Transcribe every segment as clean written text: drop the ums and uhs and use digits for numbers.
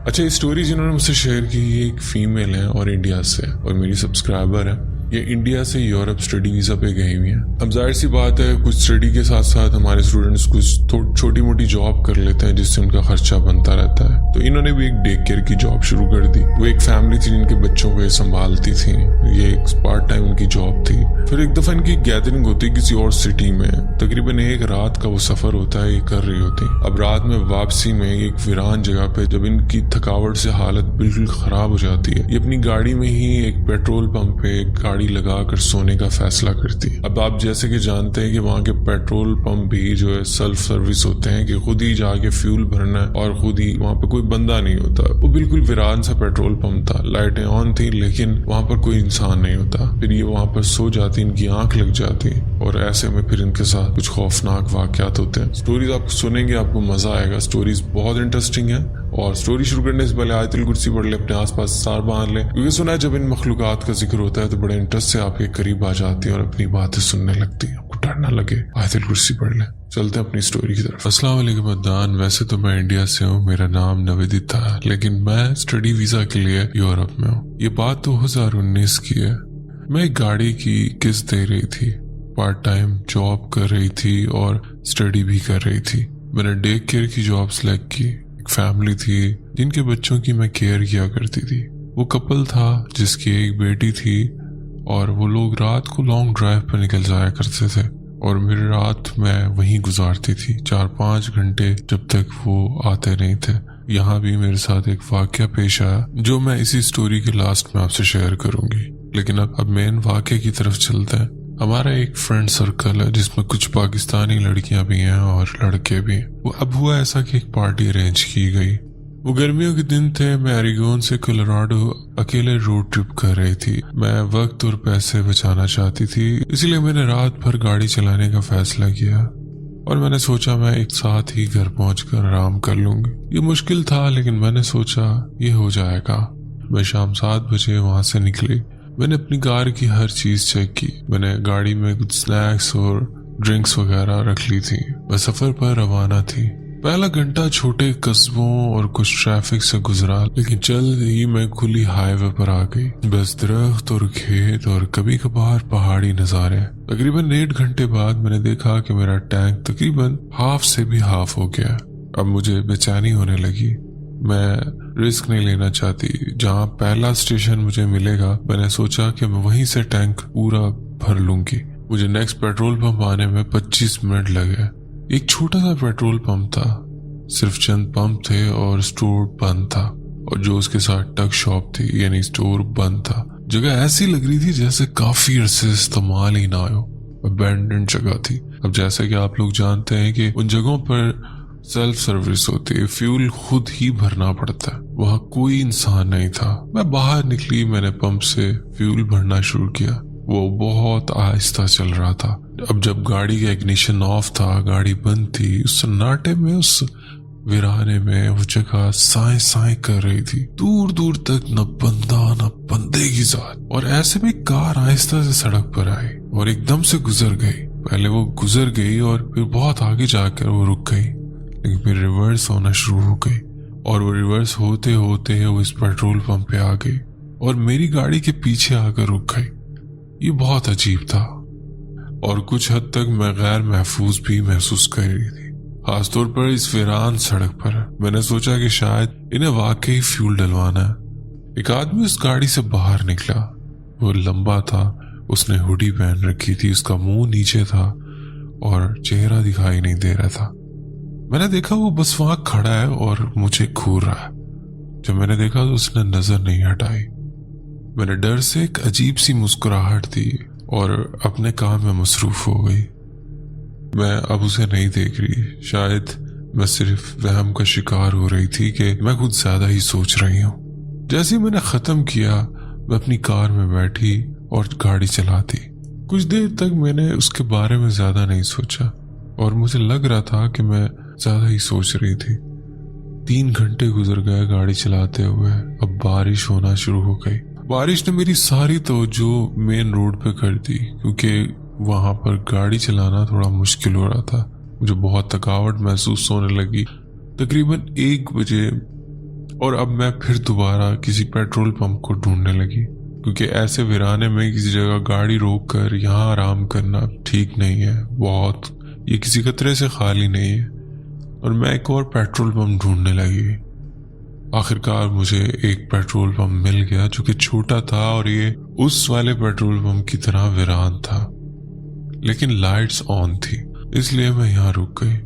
اچھا، یہ اسٹوری جنہوں نے مجھ سے شیئر کی یہ ایک فیمیل ہے اور انڈیا سے، اور میری سبسکرائبر ہے. یہ انڈیا سے یورپ اسٹڈی ویزا پہ گئی ہوئی ہیں. اب ظاہر سی بات ہے کچھ اسٹڈی کے ساتھ ساتھ ہمارے اسٹوڈنٹس کچھ چھوٹی موٹی جاب کر لیتے ہیں جس سے ان کا خرچہ بنتا رہتا ہے. تو انہوں نے بھی ایک ڈے کیئر کی جاب شروع کر دی. وہ ایک فیملی تھی جن کے بچوں کو یہ سنبھالتی تھی. یہ ایک پارٹ ٹائم ان کی جاب تھی. پھر ایک دفعہ ان کی گیدرنگ ہوتی کسی اور سٹی میں. تقریباً ایک رات کا وہ سفر ہوتا ہے یہ کر رہی ہوتی. اب رات میں واپسی میں ایک ویران جگہ پہ جب ان کی تھکاوٹ سے حالت بالکل خراب ہو جاتی ہے، یہ اپنی گاڑی میں ہی ایک پیٹرول پمپ پہ ایک گاڑی لگا کر سونے کا فیصلہ کرتی. اب آپ جیسے کہ جانتے ہیں کہ وہاں کے پیٹرول پمپ بھی جو ہے سیلف سروس ہوتے ہیں کہ خود ہی جا کے فیول بھرنا ہے اور خود ہی، وہاں پہ کوئی بندہ نہیں ہوتا. وہ بالکل ویران سا پیٹرول پمپ تھا. لائٹیں آن تھی لیکن وہاں پر کوئی انسان نہیں ہوتا. پھر یہ وہاں پر سو جاتی، ان کی آنکھ لگ جاتی اور ایسے میں پھر ان کے ساتھ کچھ خوفناک واقعات ہوتے ہیں. سٹوریز آپ سنیں گے آپ کو مزہ آئے گا. سٹوریز بہت انٹرسٹنگ ہے. اور سٹوری شروع کرنے سے پہلے آیت الکرسی پڑھ لیں، اپنے آس پاس سار باندھ لیں، کیونکہ سنا ہے جب ان مخلوقات کا ذکر ہوتا ہے تو بڑے انٹرسٹ سے آپ کے قریب آ جاتی ہیں اور اپنی باتیں سننے لگتی ہیں. آپ کو ڈر نہ لگے، آیت الکرسی پڑھ لیں. چلتے ہیں اپنی سٹوری کی طرف. السلام علیکم عدنان. ویسے تو میں انڈیا سے ہوں، میرا نام نویدت تھا، لیکن میں اسٹڈی ویزا کے لیے یورپ میں ہوں. یہ بات 2019 کی ہے. میں ایک گاڑی کی قسط دے رہی تھی، پارٹ ٹائم جاب کر رہی تھی اور اسٹڈی بھی کر رہی تھی. میں نے ڈے کیئر کی جاب سلیکٹ کی. ایک فیملی تھی جن کے بچوں کی میں کیئر کیا کرتی تھی. وہ کپل تھا جس کی ایک بیٹی تھی اور وہ لوگ رات کو لانگ ڈرائیو پر نکل جایا کرتے تھے اور میری رات میں وہیں گزارتی تھی 4-5 گھنٹے جب تک وہ آتے نہیں تھے. یہاں بھی میرے ساتھ ایک واقعہ پیش آیا جو میں اسی سٹوری کے لاسٹ میں آپ سے شیئر کروں گی. لیکن اب مین واقعے کی طرف چلتے ہیں. ہمارا ایک فرینڈ سرکل ہے جس میں کچھ پاکستانی لڑکیاں بھی ہیں اور لڑکے بھی ہیں. وہ اب ہوا ایسا کہ ایک پارٹی ارینج کی گئی. وہ گرمیوں کے دن تھے. میں ایریگون سے کولوراڈو اکیلے روڈ ٹرپ کر رہی تھی. میں وقت اور پیسے بچانا چاہتی تھی، اس لیے میں نے رات بھر گاڑی چلانے کا فیصلہ کیا اور میں نے سوچا میں ایک ساتھ ہی گھر پہنچ کر آرام کر لوں گی. یہ مشکل تھا لیکن میں نے سوچا یہ ہو جائے گا. میں شام 7 بجے وہاں سے نکلی. میں نے اپنی کار کی ہر چیز چیک کی. میں نے گاڑی میں کچھ سنیکس اور ڈرنکس وغیرہ رکھ لی تھی. میں سفر پر روانہ تھی. پہلا گھنٹہ چھوٹے قصبوں اور کچھ ٹریفک سے گزرا، لیکن جلد ہی میں کھلی ہائی وے پر آ گئی. بس درخت اور کھیت اور کبھی کبھار پہاڑی نظارے. تقریباً 1.5 گھنٹے بعد میں نے دیکھا کہ میرا ٹینک تقریباً ہاف سے بھی ہاف ہو گیا. اب مجھے بے چینی ہونے لگی. میں رسک نہیں لینا چاہتی. جہاں پہلا اسٹیشن مجھے ملے گا میں نے سوچا کہ میں وہیں سے ٹینک پورا بھر لوں گی. مجھے نیکسٹ پیٹرول پمپ آنے میں 25 منٹ لگے. ایک چھوٹا سا پیٹرول پمپ تھا، صرف چند پمپ تھے اور سٹور بند تھا، اور جو اس کے ساتھ ٹک شاپ تھی یعنی سٹور بند تھا. جگہ ایسی لگ رہی تھی جیسے کافی عرصے استعمال ہی نہ ہو. ابینڈنڈ جگہ تھی. اب جیسا کہ آپ لوگ جانتے ہیں کہ ان جگہوں پر سیلف سروس ہوتی ہے، فیول خود ہی بھرنا پڑتا ہے. وہاں کوئی انسان نہیں تھا. میں باہر نکلی. میں نے پمپ سے فیول بھرنا شروع کیا. وہ بہت آہستہ چل رہا تھا. اب جب گاڑی کا اگنیشن آف تھا، گاڑی بند تھی. اس سناٹے میں، اس ویرانے میں وہ جگہ سائیں سائیں کر رہی تھی. دور دور تک نہ بندہ نہ بندے کی ذات. اور ایسے میں کار آہستہ سے سڑک پر آئی اور ایک دم سے گزر گئی. پہلے وہ گزر گئی اور پھر بہت آگے جا کر وہ رک گئی، لیکن پھر ریورس ہونا شروع ہو گئی. اور وہ ریورس ہوتے ہوتے وہ اس پیٹرول پمپ پہ آ گئی اور میری گاڑی کے پیچھے آ کر رک گئی. یہ بہت عجیب تھا اور کچھ حد تک میں غیر محفوظ بھی محسوس کر رہی تھی، خاص طور پر اس ویران سڑک پر. میں نے سوچا کہ شاید انہیں واقعی فیول ڈلوانا ہے. ایک آدمی اس گاڑی سے باہر نکلا. وہ لمبا تھا، اس نے ہوڈی پہن رکھی تھی، اس کا منہ نیچے تھا اور چہرہ دکھائی نہیں دے رہا تھا. میں نے دیکھا وہ بس وہاں کھڑا ہے اور مجھے گھور رہا ہے. جب میں نے دیکھا تو اس نے نظر نہیں ہٹائی. میں نے ڈر سے ایک عجیب سی مسکراہٹ دی اور اپنے کام میں مصروف ہو گئی. میں اب اسے نہیں دیکھ رہی. شاید میں صرف وہم کا شکار ہو رہی تھی کہ میں کچھ زیادہ ہی سوچ رہی ہوں. جیسے میں نے ختم کیا میں اپنی کار میں بیٹھی اور گاڑی چلاتی. کچھ دیر تک میں نے اس کے بارے میں زیادہ نہیں سوچا اور مجھے لگ رہا تھا کہ میں زیادہ ہی سوچ رہی تھی. 3 گھنٹے گزر گئے گاڑی چلاتے ہوئے. اب بارش ہونا شروع ہو گئی. بارش نے میری ساری توجہ مین روڈ پہ کر دی کیونکہ وہاں پر گاڑی چلانا تھوڑا مشکل ہو رہا تھا. مجھے بہت تھکاوٹ محسوس ہونے لگی. تقریباً 1 بجے اور اب میں پھر دوبارہ کسی پیٹرول پمپ کو ڈھونڈنے لگی، کیونکہ ایسے ویرانے میں کسی جگہ گاڑی روک کر یہاں آرام کرنا ٹھیک نہیں ہے، یہ کسی خطرے سے خالی نہیں ہے۔ اور میں ایک اور پیٹرول پمپ ڈھونڈنے لگی۔ آخرکار مجھے ایک پیٹرول پمپ مل گیا جو کہ چھوٹا تھا اور یہ اس والے پیٹرول پمپ کی طرح ویران تھا، لیکن لائٹس آن تھی، اس لیے میں یہاں رک گئی۔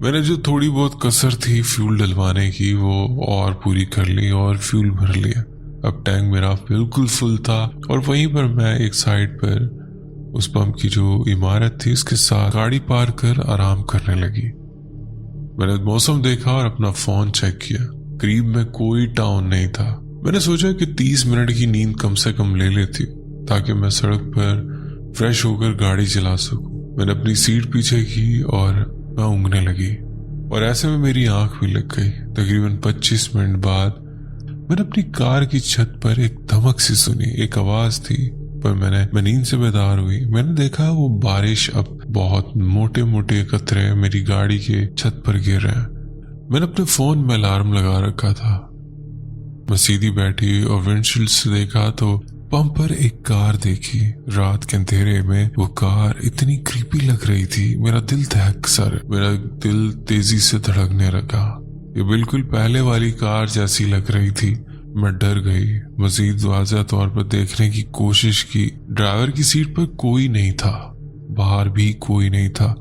میں نے جو تھوڑی بہت کسر تھی فیول ڈلوانے کی وہ اور پوری کر لی اور فیول بھر لیا۔ اب ٹینک میرا بالکل فل تھا اور وہیں پر میں ایک سائڈ پر اس پمپ کی جو عمارت تھی اس کے ساتھ گاڑی پارک کر آرام کرنے لگی۔ میں نے موسم دیکھا اور اپنا فون چیک کیا، قریب میں کوئی ٹاؤن نہیں تھا۔ میں نے سوچا کہ 30 منٹ کی نیند کم سے کم لے لیتی تاکہ میں سڑک پر فریش ہو کر گاڑی چلا سکوں۔ میں نے اپنی سیٹ پیچھے کی اور میں اونگنے لگی، اور ایسے میں میری آنکھ بھی لگ گئی۔ تقریباً 25 منٹ بعد میں نے اپنی کار کی چھت پر ایک دھمک سی سنی، ایک آواز تھی، پر میں نیند سے بیدار ہوئی۔ میں نے دیکھا وہ بارش اب بہت موٹے موٹے قطرے میری گاڑی کے چھت پر گر رہے ہیں۔ میں نے اپنے فون میں الارم لگا رکھا تھا۔ میں سیدھی بیٹھی اور ونڈشیلڈ سے دیکھا تو پمپ پر ایک کار دیکھی۔ رات کے اندھیرے میں وہ کار اتنی کریپی لگ رہی تھی، میرا دل دھڑک سا، میرا دل تیزی سے دھڑکنے لگا۔ یہ بالکل پہلے والی کار جیسی لگ رہی تھی۔ میں ڈر گئی، مزید واضح طور پر دیکھنے کی کوشش کی۔ ڈرائیور کی سیٹ پر کوئی نہیں تھا، باہر بھی کوئی نہیں تھا۔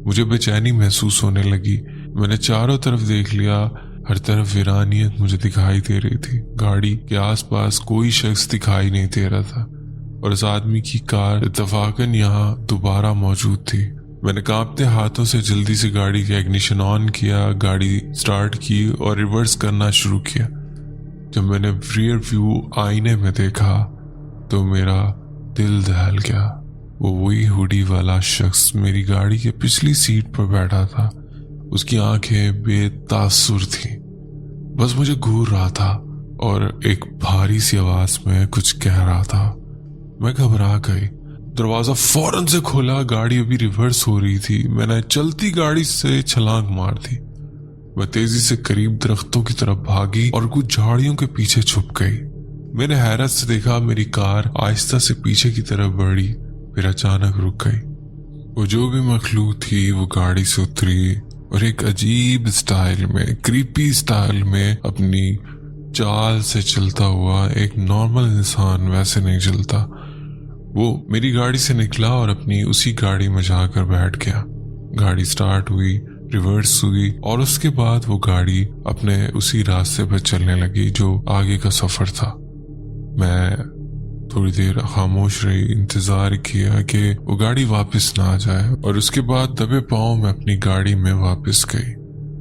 مجھے بے چینی محسوس ہونے لگی۔ میں نے چاروں طرف دیکھ لیا، ہر طرف ویرانیت مجھے دکھائی دے رہی تھی۔ گاڑی کے آس پاس کوئی شخص دکھائی نہیں دے رہا تھا، اور اس آدمی کی کار اتفاقاً یہاں دوبارہ موجود تھی۔ میں نے کانپتے ہاتھوں سے جلدی سے گاڑی کا اگنیشن آن کیا، گاڑی سٹارٹ کی اور ریورس کرنا شروع کیا۔ جب میں نے ریئر ویو آئینے میں دیکھا تو میرا دل دہل گیا۔ وہی ہوڈی والا شخص میری گاڑی کے پچھلی سیٹ پر بیٹھا تھا۔ اس کی آنکھیں بے تاثر تھیں، بس مجھے گھور رہا تھا اور ایک بھاری سی آواز میں کچھ کہہ رہا تھا۔ میں گھبرا گئی، دروازہ فوراً سے کھولا۔ گاڑی ابھی ریورس ہو رہی تھی۔ میں نے چلتی گاڑی سے چھلانگ مار دی۔ میں تیزی سے قریب درختوں کی طرف بھاگی اور کچھ جھاڑیوں کے پیچھے چھپ گئی۔ میں نے حیرت سے دیکھا میری کار آہستہ سے پیچھے کی طرف بڑھی، پھر اچانک رک گئی۔ وہ جو بھی مخلوق تھی وہ گاڑی سے اتری اور ایک عجیب سٹائل میں، کریپی سٹائل میں اپنی چال سے چلتا ہوا، ایک نارمل انسان ویسے نہیں چلتا، وہ میری گاڑی سے نکلا اور اپنی اسی گاڑی میں جا کر بیٹھ گیا۔ گاڑی سٹارٹ ہوئی، ریورس ہوئی، اور اس کے بعد وہ گاڑی اپنے اسی راستے پر چلنے لگی جو آگے کا سفر تھا۔ میں تھوڑی دیر خاموش رہی، انتظار کیا کہ وہ گاڑی واپس نہ آ جائے، اور اس کے بعد دبے پاؤں میں اپنی گاڑی میں واپس گئی۔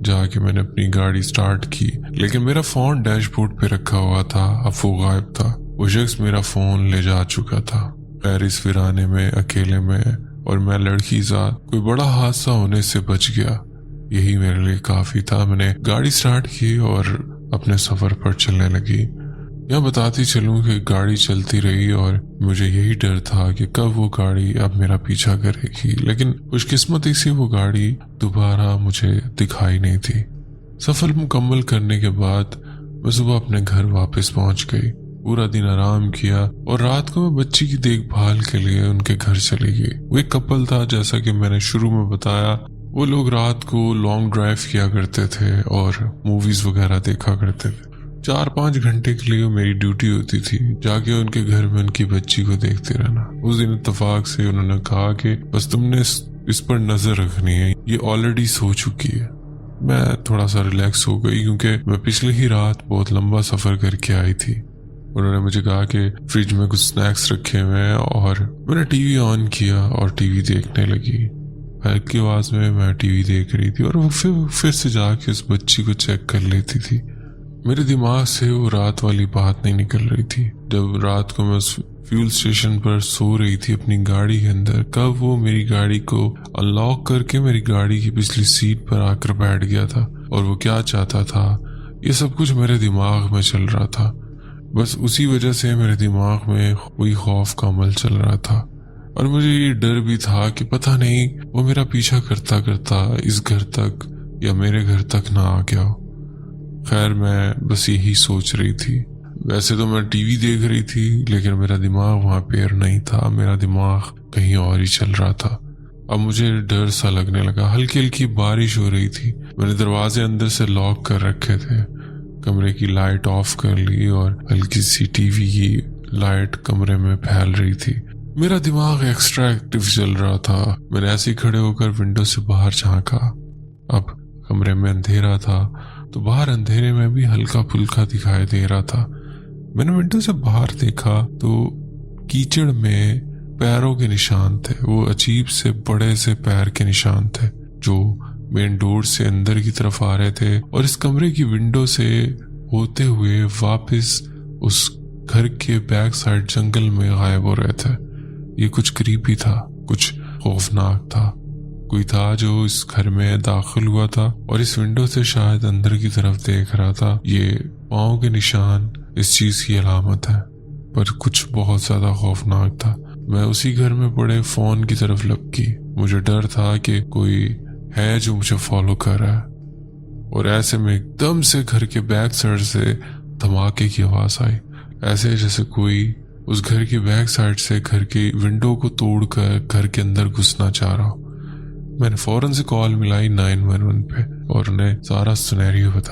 جا کے میں نے اپنی گاڑی سٹارٹ کی، لیکن میرا فون ڈیش بورڈ پہ رکھا ہوا تھا، اب وہ غائب تھا۔ وہ شخص میرا فون لے جا چکا تھا۔ خیر اس ویرانے میں اکیلے میں اور میں لڑکی ذات کوئی بڑا حادثہ ہونے سے بچ گیا، یہی میرے لیے کافی تھا۔ میں نے گاڑی سٹارٹ کی اور اپنے سفر پر چلنے لگی۔ یہاں بتاتی چلوں کہ گاڑی چلتی رہی اور مجھے یہی ڈر تھا کہ کب وہ گاڑی اب میرا پیچھا کرے گی، لیکن خوش قسمتی سے وہ گاڑی دوبارہ مجھے دکھائی نہیں تھی۔ سفر مکمل کرنے کے بعد میں صبح اپنے گھر واپس پہنچ گئی۔ پورا دن آرام کیا اور رات کو میں بچی کی دیکھ بھال کے لیے ان کے گھر چلی گئی۔ وہ ایک کپل تھا، جیسا کہ میں نے شروع میں بتایا، وہ لوگ رات کو لانگ ڈرائیو کیا کرتے تھے اور موویز وغیرہ دیکھا کرتے تھے۔ 4-5 گھنٹے کے لیے میری ڈیوٹی ہوتی تھی جا کے ان کے گھر میں ان کی بچی کو دیکھتے رہنا۔ اس دن اتفاق سے انہوں نے کہا کہ بس تم نے اس پر نظر رکھنی ہے، یہ آلریڈی سو چکی ہے۔ میں تھوڑا سا ریلیکس ہو گئی کیونکہ میں پچھلی ہی رات بہت لمبا سفر کر کے آئی تھی۔ انہوں نے مجھے کہا کہ فریج میں کچھ سنیکس رکھے ہوئے ہیں، اور میں نے ٹی وی آن کیا اور ٹی وی دیکھنے لگی۔ ہلکی آواز میں ٹی وی دیکھ رہی تھی اور وہ پھر سے جا کے اس بچی کو چیک کر لیتی تھی۔ میرے دماغ سے وہ رات والی بات نہیں نکل رہی تھی، جب رات کو میں فیول اسٹیشن پر سو رہی تھی اپنی گاڑی کے اندر، کب وہ میری گاڑی کو انلاک کر کے میری گاڑی کی پچھلی سیٹ پر آ کر بیٹھ گیا تھا، اور وہ کیا چاہتا تھا، یہ سب کچھ میرے دماغ میں چل رہا تھا۔ بس اسی وجہ سے میرے دماغ میں وہی خوف کا عمل چل رہا تھا، اور مجھے یہ ڈر بھی تھا کہ پتہ نہیں وہ میرا پیچھا کرتا کرتا اس گھر تک یا میرے گھر تک نہ آ گیا ہو۔ خیر میں بس یہی سوچ رہی تھی. ویسے تو میں ٹی وی دیکھ رہی تھی لیکن میرا دماغ وہاں پیر نہیں تھا, میرا دماغ کہیں اور ہی چل رہا تھا. اب مجھے ڈر سا لگنے لگا. ہلکی ہلکی بارش ہو رہی تھی. میں نے دروازے اندر سے لاک کر رکھے تھے, کمرے کی لائٹ آف کر لی اور ہلکی سی ٹی وی کی لائٹ کمرے میں پھیل رہی تھی. میرا دماغ ایکسٹرا ایکٹیو چل رہا تھا. میں نے ایسے ہی کھڑے ہو کر ونڈو سے باہر جھانکا. اب کمرے میں اندھیرا تھا تو باہر اندھیرے میں بھی ہلکا پھلکا دکھائی دے رہا تھا. میں نے ونڈو سے باہر دیکھا تو کیچڑ میں پیروں کے نشان تھے. وہ عجیب سے بڑے سے پیر کے نشان تھے جو مین ڈور سے اندر کی طرف آ رہے تھے اور اس کمرے کی ونڈو سے ہوتے ہوئے واپس اس گھر کے بیک سائڈ جنگل میں غائب ہو رہے تھے. یہ کچھ کریپی تھا, کچھ خوفناک تھا. کوئی تھا جو اس گھر میں داخل ہوا تھا اور اس ونڈو سے شاید اندر کی طرف دیکھ رہا تھا. یہ پاؤں کے نشان اس چیز کی علامت ہے, پر کچھ بہت زیادہ خوفناک تھا. میں اسی گھر میں پڑے فون کی طرف لپکی. مجھے ڈر تھا کہ کوئی ہے جو مجھے فالو کر رہا ہے, اور ایسے میں ایک دم سے گھر کے بیک سائڈ سے دھماکے کی آواز آئی, ایسے جیسے کوئی اس گھر کی بیک سائڈ سے گھر کی ونڈو کو توڑ کر گھر کے اندر گھسنا چاہ رہا ہو. میں نے فوراً سے کال ملائی 911 پہ اور انہیں سارا سینیریو بتایا.